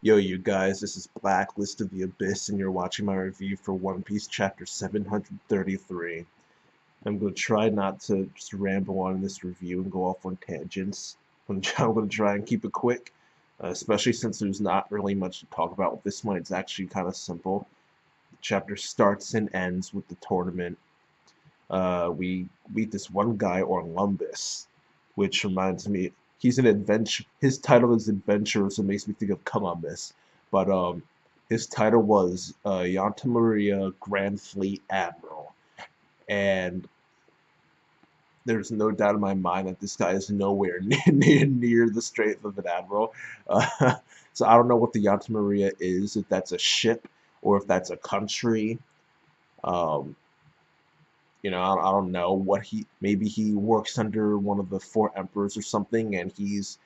Yo, you guys, this is Blacklist of the Abyss, and you're watching my review for One Piece Chapter 733. I'm going to try not to just ramble on this review and go off on tangents. I'm going to try and keep it quick, especially since there's not really much to talk about with this one. It's actually kind of simple. The chapter starts and ends with the tournament. We meet this one guy, Orlumbus, which reminds me, he's an adventure. His title is adventurer, so it makes me think of Columbus. But his title was Yanta Maria Grand Fleet Admiral, and there's no doubt in my mind that this guy is nowhere near the strength of an admiral. So I don't know what the Yanta Maria is, if that's a ship or if that's a country. Um, I don't know what maybe he works under one of the four emperors or something, and he's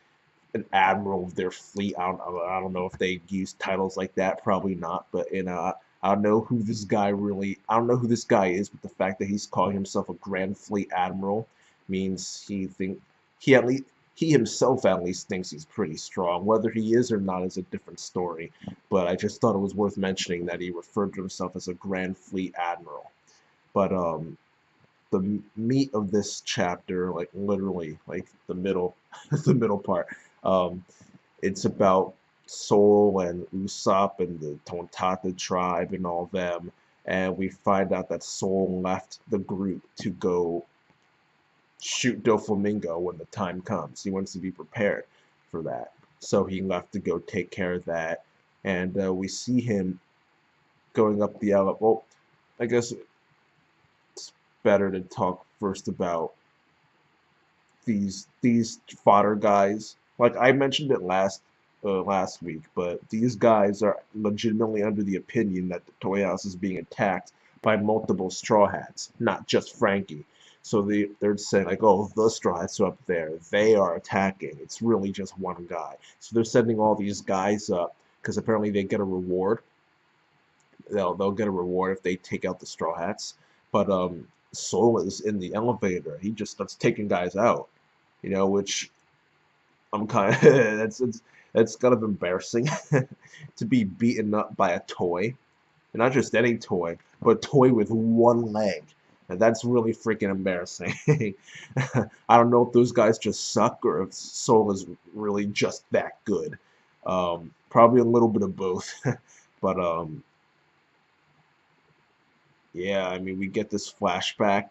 an admiral of their fleet. I don't know if they use titles like that. Probably not. But I don't know who this guy I don't know who this guy is. But the fact that he's calling himself a Grand Fleet Admiral means he at least he himself at least thinks he's pretty strong. Whether he is or not is a different story. But I just thought it was worth mentioning that he referred to himself as a Grand Fleet Admiral. But the meat of this chapter, like literally, like the middle, the middle part. Um, it's about Soul and Usopp and the Tontata tribe and all them, and we find out that Soul left the group to go shoot Doflamingo when the time comes. He wants to be prepared for that, so he left to go take care of that, and we see him going up the elevator. Well, I guess it's better to talk first about these fodder guys. Like I mentioned it last week, but these guys are legitimately under the opinion that the Toy House is being attacked by multiple Straw Hats, not just Frankie. So they're saying like, oh, the Straw Hats are up there. They are attacking. It's really just one guy. So they're sending all these guys up because apparently they get a reward. They'll get a reward if they take out the Straw Hats. But Soul is in the elevator. He just starts taking guys out, which I'm kind of that's kind of embarrassing to be beaten up by a toy, and not just any toy, but a toy with one leg. And that's really freaking embarrassing. I don't know if those guys just suck or if Soul is really just that good. Probably a little bit of both. But yeah, I mean, we get this flashback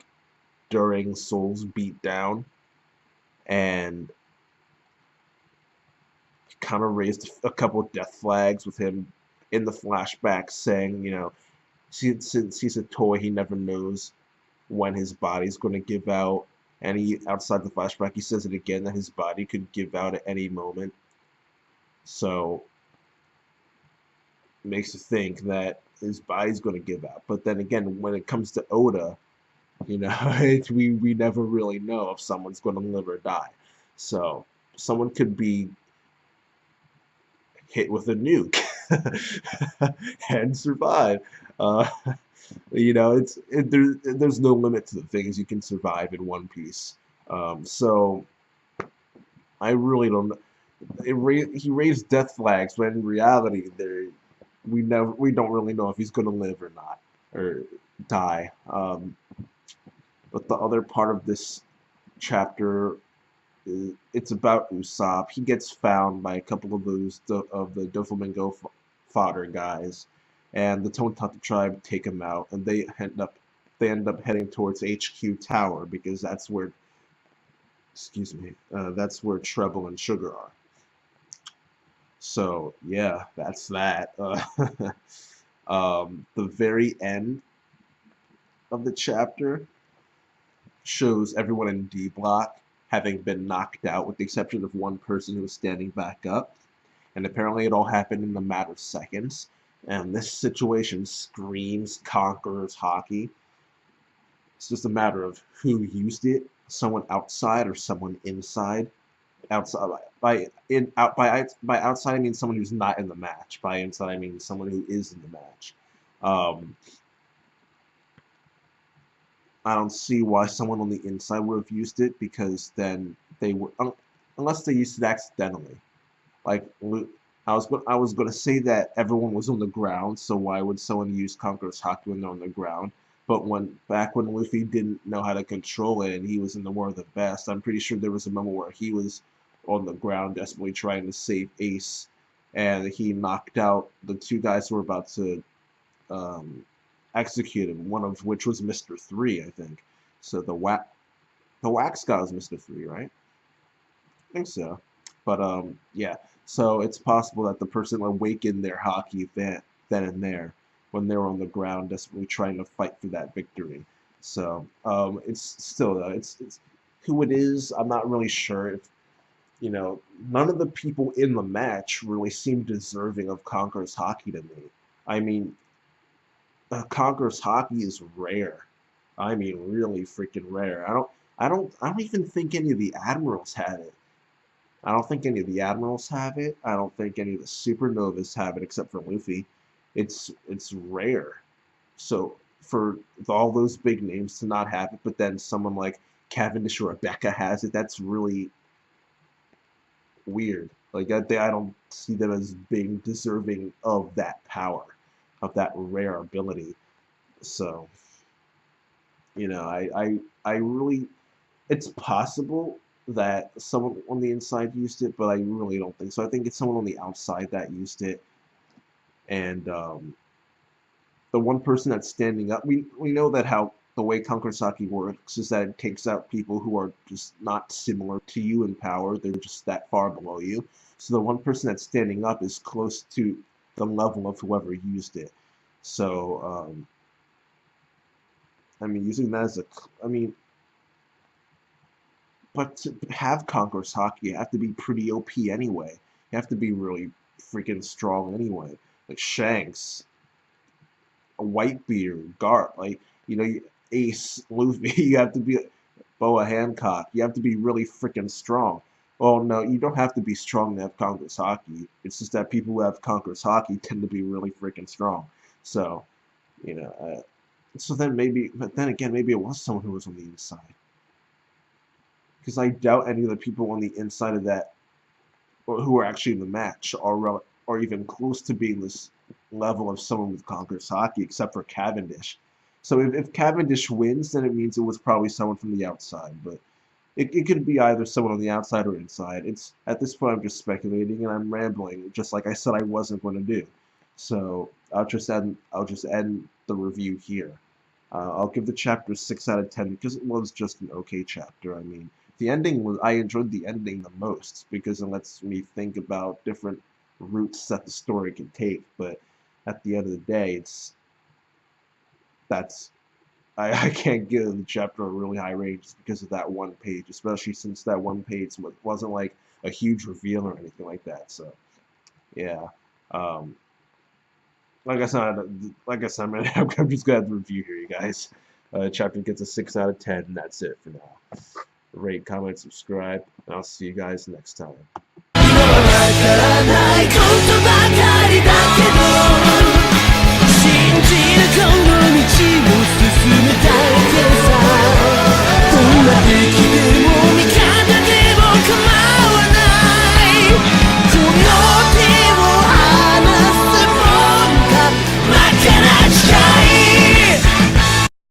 during Soul's beatdown, and kind of raised a couple of death flags with him in the flashback saying, since he's a toy, he never knows when his body's going to give out. And outside the flashback, he says it again that his body could give out at any moment. So, it makes you think that his body's going to give out. But then again, when it comes to Oda, we never really know if someone's going to live or die. So, someone could be hit with a nuke and survive. Uh, there's no limit to the things you can survive in One Piece. So I really don't know. He raised death flags, but in reality, we don't really know if he's gonna live or not or die. But the other part of this chapter, it's about Usopp. He gets found by a couple of the Doflamingo fodder guys, and the Tontata tribe take him out, and they end up heading towards HQ Tower because that's where Treble and Sugar are. So yeah, that's that. The very end of the chapter shows everyone in D block having been knocked out, with the exception of one person who was standing back up. And apparently it all happened in a matter of seconds. And this situation screams Conqueror's Haki. It's just a matter of who used it, someone outside or someone inside. Outside by outside I mean someone who's not in the match. By inside I mean someone who is in the match. I don't see why someone on the inside would have used it, because then they would, unless they used it accidentally. Like, I was gonna say that everyone was on the ground, so why would someone use Conqueror's Haki when they're on the ground? But back when Luffy didn't know how to control it and he was in the War of the Best, I'm pretty sure there was a moment where he was on the ground desperately trying to save Ace, and he knocked out the two guys who were about to execute him. One of which was Mr. 3, I think. So the wax guy was Mr. 3, right? I think so. But yeah. So it's possible that the person awakened their Haki then and there when they were on the ground, desperately trying to fight for that victory. So it's still it's who it is. I'm not really sure. If none of the people in the match really seem deserving of Conqueror's Haki to me. I mean, Conqueror's Haki is rare. I mean, really freaking rare. I don't even think any of the admirals had it. I don't think any of the admirals have it. I don't think any of the supernovas have it, except for Luffy. It's rare. So for all those big names to not have it, but then someone like Cavendish or Rebecca has it, that's really weird. Like I don't see them as being deserving of that power, of that rare ability. So, I really, it's possible that someone on the inside used it, but I really don't think so. I think it's someone on the outside that used it, and the one person that's standing up, we know that how the way Conqueror's Haki works is that it takes out people who are just not similar to you in power. They're just that far below you. So the one person that's standing up is close to the level of whoever used it. So, I mean, using that as but to have Conqueror's Haki, you have to be pretty OP anyway. You have to be really freaking strong anyway. Like Shanks, a Whitebeard, Garp, Ace, Luffy, you have to be Boa Hancock. You have to be really freaking strong. Well, no, you don't have to be strong to have Conqueror's Haki. It's just that people who have Conqueror's Haki tend to be really freaking strong. So, you know, so then maybe, but then again, maybe it was someone who was on the inside. Because I doubt any of the people on the inside of that, or who are actually in the match, are even close to being this level of someone with Conqueror's Haki, except for Cavendish. So if Cavendish wins, then it means it was probably someone from the outside. But it could be either someone on the outside or inside. It's at this point I'm just speculating and I'm rambling, just like I said I wasn't going to do. So I'll just end the review here. I'll give the chapter 6 out of 10 because it was just an okay chapter. I mean, I enjoyed the ending the most because it lets me think about different routes that the story can take. But at the end of the day, I can't give the chapter a really high rate just because of that one page, especially since that one page wasn't like a huge reveal or anything like that. So, yeah. Like I said, I'm just gonna have to review here, you guys. Chapter gets a 6 out of 10, and that's it for now. Rate, comment, subscribe, and I'll see you guys next time.